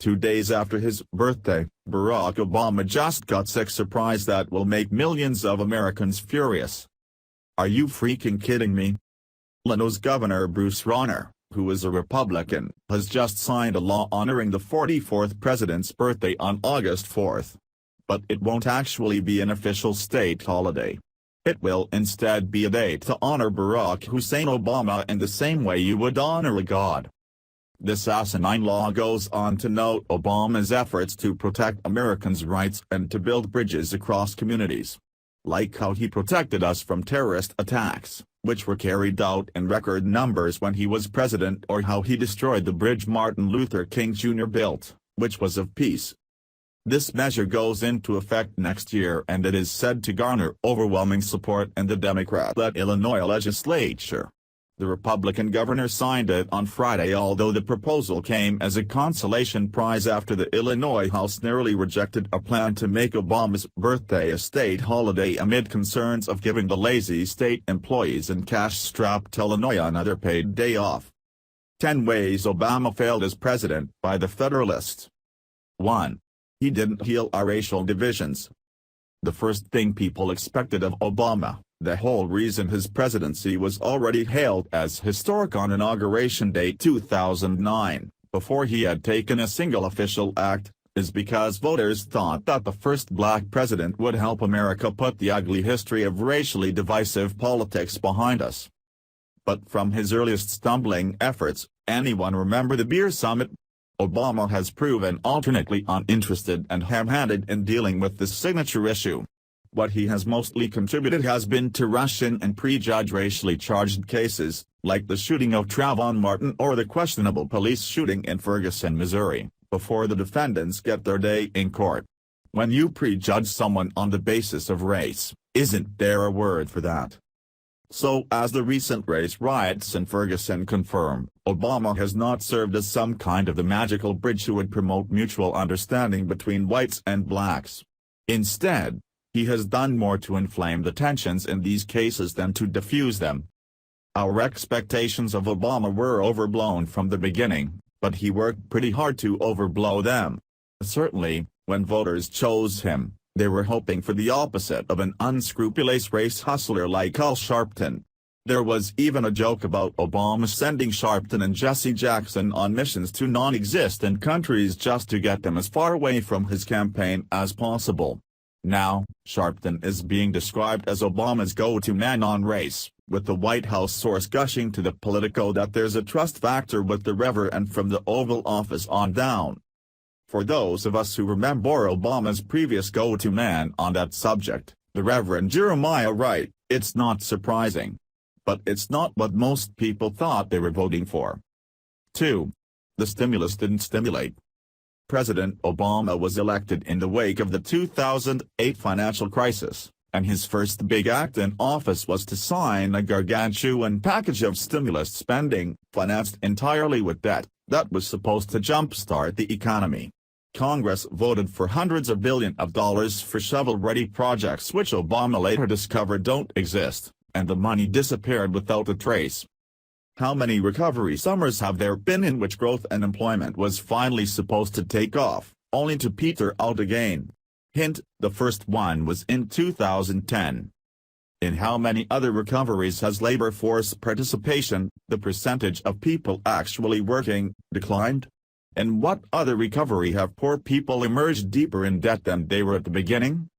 2 days after his birthday, Barack Obama just got sick surprise that will make millions of Americans furious. Are you freaking kidding me? Illinois Governor Bruce Rauner, who is a Republican, has just signed a law honoring the 44th president's birthday on August 4. But it won't actually be an official state holiday. It will instead be a day to honor Barack Hussein Obama in the same way you would honor a god. This asinine law goes on to note Obama's efforts to protect Americans' rights and to build bridges across communities. Like how he protected us from terrorist attacks, which were carried out in record numbers when he was president, or how he destroyed the bridge Martin Luther King Jr. built, which was of peace. This measure goes into effect next year and it is said to garner overwhelming support in the Democrat-led Illinois legislature. The Republican governor signed it on Friday, although the proposal came as a consolation prize after the Illinois House narrowly rejected a plan to make Obama's birthday a state holiday amid concerns of giving the lazy state employees in cash-strapped Illinois another paid day off. 10 ways Obama failed as president by the Federalist. 1. He didn't heal our racial divisions. The first thing people expected of Obama, the whole reason his presidency was already hailed as historic on Inauguration Day 2009, before he had taken a single official act, is because voters thought that the first black president would help America put the ugly history of racially divisive politics behind us. But from his earliest stumbling efforts, anyone remember the beer summit? Obama has proven alternately uninterested and ham-handed in dealing with this signature issue. What he has mostly contributed has been to rush in and prejudge racially charged cases, like the shooting of Trayvon Martin or the questionable police shooting in Ferguson, Missouri, before the defendants get their day in court. When you prejudge someone on the basis of race, isn't there a word for that? So as the recent race riots in Ferguson confirm, Obama has not served as some kind of the magical bridge who would promote mutual understanding between whites and blacks. Instead, he has done more to inflame the tensions in these cases than to diffuse them. Our expectations of Obama were overblown from the beginning, but he worked pretty hard to overblow them. Certainly, when voters chose him, they were hoping for the opposite of an unscrupulous race hustler like Al Sharpton. There was even a joke about Obama sending Sharpton and Jesse Jackson on missions to non-existent countries just to get them as far away from his campaign as possible. Now, Sharpton is being described as Obama's go-to man on race, with the White House source gushing to the Politico that there's a trust factor with the Reverend from the Oval Office on down. For those of us who remember Obama's previous go-to man on that subject, the Reverend Jeremiah Wright, it's not surprising. But it's not what most people thought they were voting for. 2. The stimulus didn't stimulate. President Obama was elected in the wake of the 2008 financial crisis, and his first big act in office was to sign a gargantuan package of stimulus spending, financed entirely with debt, that was supposed to jumpstart the economy. Congress voted for hundreds of billions of dollars for shovel-ready projects which Obama later discovered don't exist, and the money disappeared without a trace. How many recovery summers have there been in which growth and employment was finally supposed to take off, only to peter out again? Hint, the first one was in 2010. In how many other recoveries has labor force participation, the percentage of people actually working, declined? In what other recovery have poor people emerged deeper in debt than they were at the beginning?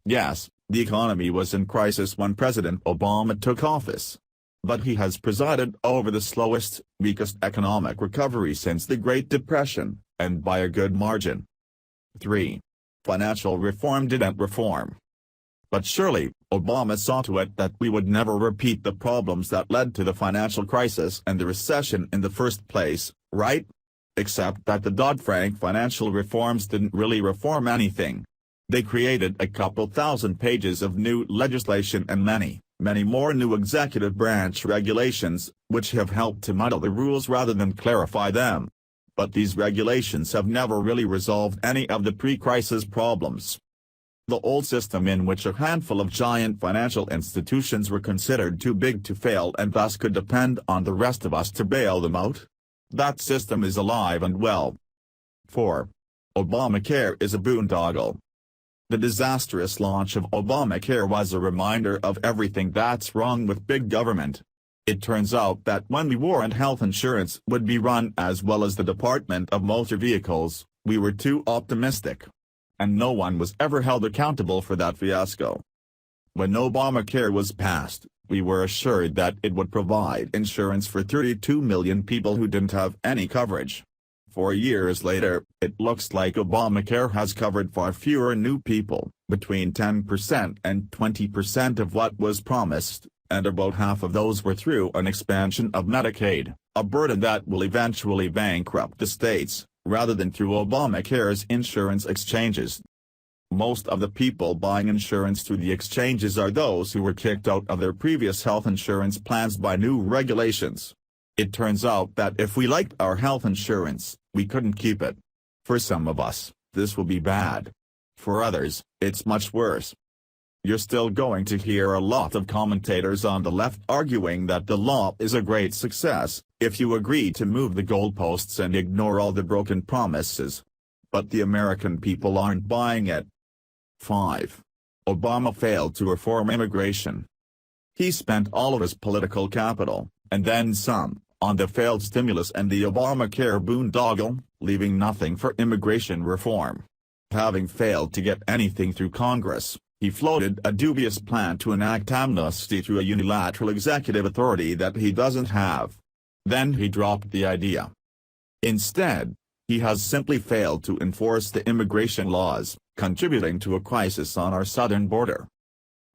Yes, the economy was in crisis when President Obama took office. But he has presided over the slowest, weakest economic recovery since the Great Depression, and by a good margin. 3. Financial reform didn't reform. But surely, Obama saw to it that we would never repeat the problems that led to the financial crisis and the recession in the first place, right? Except that the Dodd-Frank financial reforms didn't really reform anything. They created a couple thousand pages of new legislation and many more new executive branch regulations, which have helped to muddle the rules rather than clarify them. But these regulations have never really resolved any of the pre-crisis problems. The old system in which a handful of giant financial institutions were considered too big to fail and thus could depend on the rest of us to bail them out? That system is alive and well. 4. Obamacare is a boondoggle. The disastrous launch of Obamacare was a reminder of everything that's wrong with big government. It turns out that when we warned health insurance would be run as well as the Department of Motor Vehicles, we were too optimistic. And no one was ever held accountable for that fiasco. When Obamacare was passed, we were assured that it would provide insurance for 32 million people who didn't have any coverage. 4 years later, it looks like Obamacare has covered far fewer new people, between 10% and 20% of what was promised, and about half of those were through an expansion of Medicaid, a burden that will eventually bankrupt the states, rather than through Obamacare's insurance exchanges. Most of the people buying insurance through the exchanges are those who were kicked out of their previous health insurance plans by new regulations. It turns out that if we liked our health insurance, we couldn't keep it. For some of us, this will be bad. For others, it's much worse. You're still going to hear a lot of commentators on the left arguing that the law is a great success, if you agree to move the goalposts and ignore all the broken promises. But the American people aren't buying it. 5. Obama failed to reform immigration. He spent all of his political capital, and then some, on the failed stimulus and the Obamacare boondoggle, leaving nothing for immigration reform. Having failed to get anything through Congress, he floated a dubious plan to enact amnesty through a unilateral executive authority that he doesn't have. Then he dropped the idea. Instead, he has simply failed to enforce the immigration laws, contributing to a crisis on our southern border.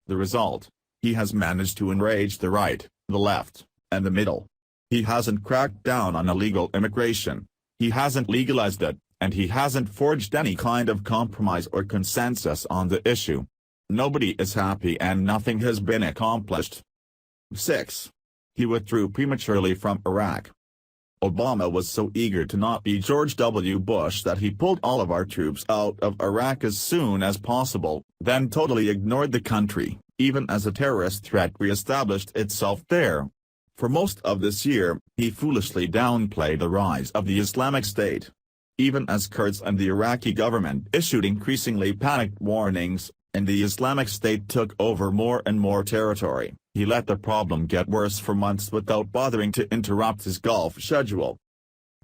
The result? He has managed to enrage the right, the left, and the middle. He hasn't cracked down on illegal immigration, he hasn't legalized it, and he hasn't forged any kind of compromise or consensus on the issue. Nobody is happy and nothing has been accomplished. 6. He withdrew prematurely from Iraq. Obama was so eager to not be George W. Bush that he pulled all of our troops out of Iraq as soon as possible, then totally ignored the country, even as a terrorist threat re-established itself there. For most of this year, he foolishly downplayed the rise of the Islamic State. Even as Kurds and the Iraqi government issued increasingly panicked warnings, and the Islamic State took over more and more territory, he let the problem get worse for months without bothering to interrupt his Gulf schedule.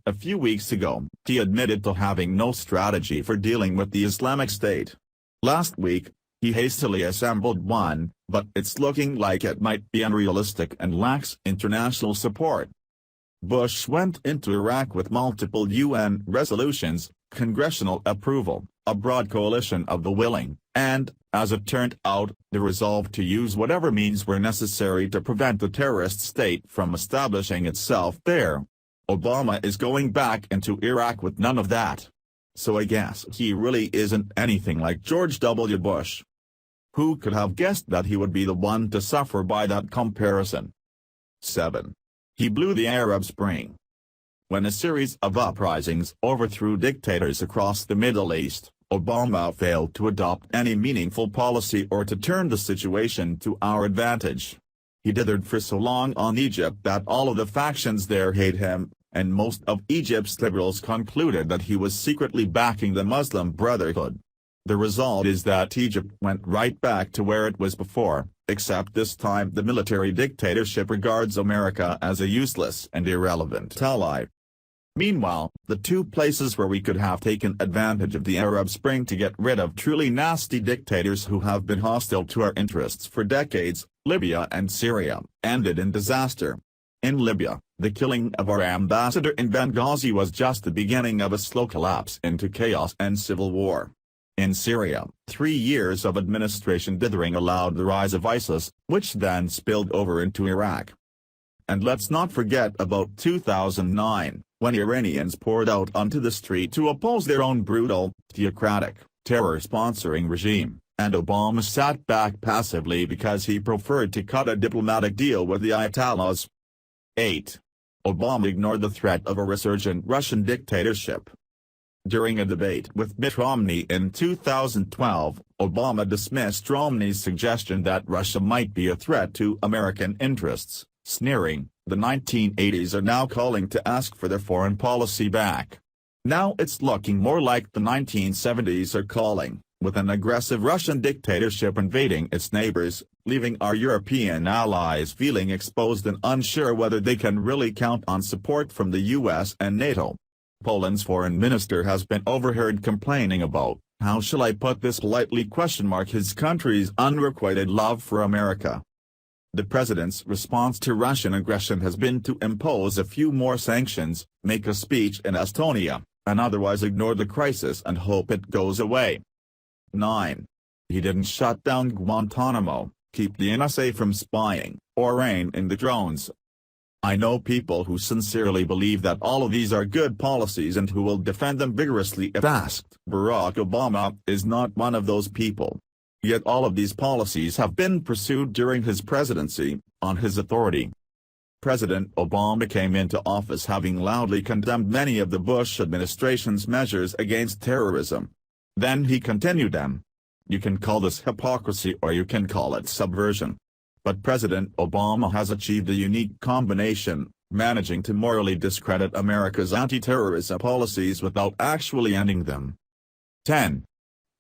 A few weeks ago, he admitted to having no strategy for dealing with the Islamic State. Last week, he hastily assembled one, but it's looking like it might be unrealistic and lacks international support. Bush went into Iraq with multiple UN resolutions, congressional approval, a broad coalition of the willing, and, as it turned out, the resolve to use whatever means were necessary to prevent the terrorist state from establishing itself there. Obama is going back into Iraq with none of that. So I guess he really isn't anything like George W. Bush. Who could have guessed that he would be the one to suffer by that comparison? 7. He blew the Arab Spring. When a series of uprisings overthrew dictators across the Middle East, Obama failed to adopt any meaningful policy or to turn the situation to our advantage. He dithered for so long on Egypt that all of the factions there hate him, and most of Egypt's liberals concluded that he was secretly backing the Muslim Brotherhood. The result is that Egypt went right back to where it was before, except this time the military dictatorship regards America as a useless and irrelevant ally. Meanwhile, the two places where we could have taken advantage of the Arab Spring to get rid of truly nasty dictators who have been hostile to our interests for decades, Libya and Syria, ended in disaster. In Libya, the killing of our ambassador in Benghazi was just the beginning of a slow collapse into chaos and civil war. In Syria, 3 years of administration dithering allowed the rise of ISIS, which then spilled over into Iraq. And let's not forget about 2009, when Iranians poured out onto the street to oppose their own brutal, theocratic, terror-sponsoring regime, and Obama sat back passively because he preferred to cut a diplomatic deal with the Ayatollahs. 8. Obama ignored the threat of a resurgent Russian dictatorship. During a debate with Mitt Romney in 2012, Obama dismissed Romney's suggestion that Russia might be a threat to American interests, sneering, "The 1980s are now calling to ask for their foreign policy back." Now it's looking more like the 1970s are calling, with an aggressive Russian dictatorship invading its neighbors, leaving our European allies feeling exposed and unsure whether they can really count on support from the US and NATO. Poland's foreign minister has been overheard complaining about, how shall I put this politely, his country's unrequited love for America. The president's response to Russian aggression has been to impose a few more sanctions, make a speech in Estonia, and otherwise ignore the crisis and hope it goes away. 9. He didn't shut down Guantanamo, keep the NSA from spying, or rein in the drones. I know people who sincerely believe that all of these are good policies and who will defend them vigorously if asked. Barack Obama is not one of those people. Yet all of these policies have been pursued during his presidency, on his authority. President Obama came into office having loudly condemned many of the Bush administration's measures against terrorism. Then he continued them. You can call this hypocrisy or you can call it subversion. But President Obama has achieved a unique combination, managing to morally discredit America's anti-terrorism policies without actually ending them. 10.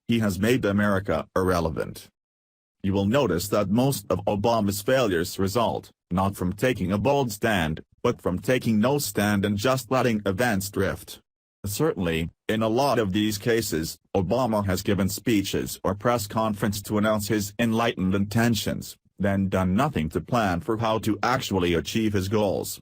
He has made America irrelevant. You will notice that most of Obama's failures result, not from taking a bold stand, but from taking no stand and just letting events drift. Certainly, in a lot of these cases, Obama has given speeches or press conferences to announce his enlightened intentions, then done nothing to plan for how to actually achieve his goals.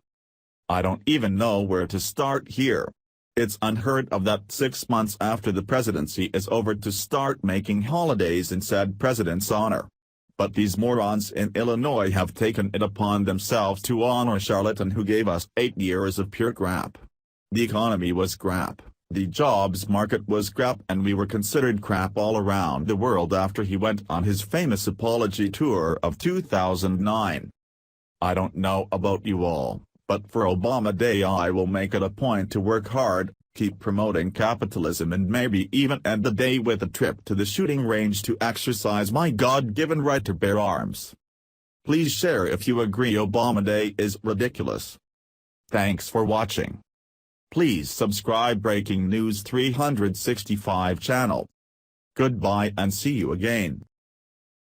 I don't even know where to start here. It's unheard of that 6 months after the presidency is over to start making holidays in said president's honor. But these morons in Illinois have taken it upon themselves to honor a charlatan who gave us 8 years of pure crap. The economy was crap, the jobs market was crap, and we were considered crap all around the world after he went on his famous apology tour of 2009. I don't know about you all, but for Obama Day I will make it a point to work hard, keep promoting capitalism, and maybe even end the day with a trip to the shooting range to exercise my God-given right to bear arms. Please share if you agree Obama Day is ridiculous. Thanks for watching. Please subscribe Breaking News 365 channel. Goodbye and see you again.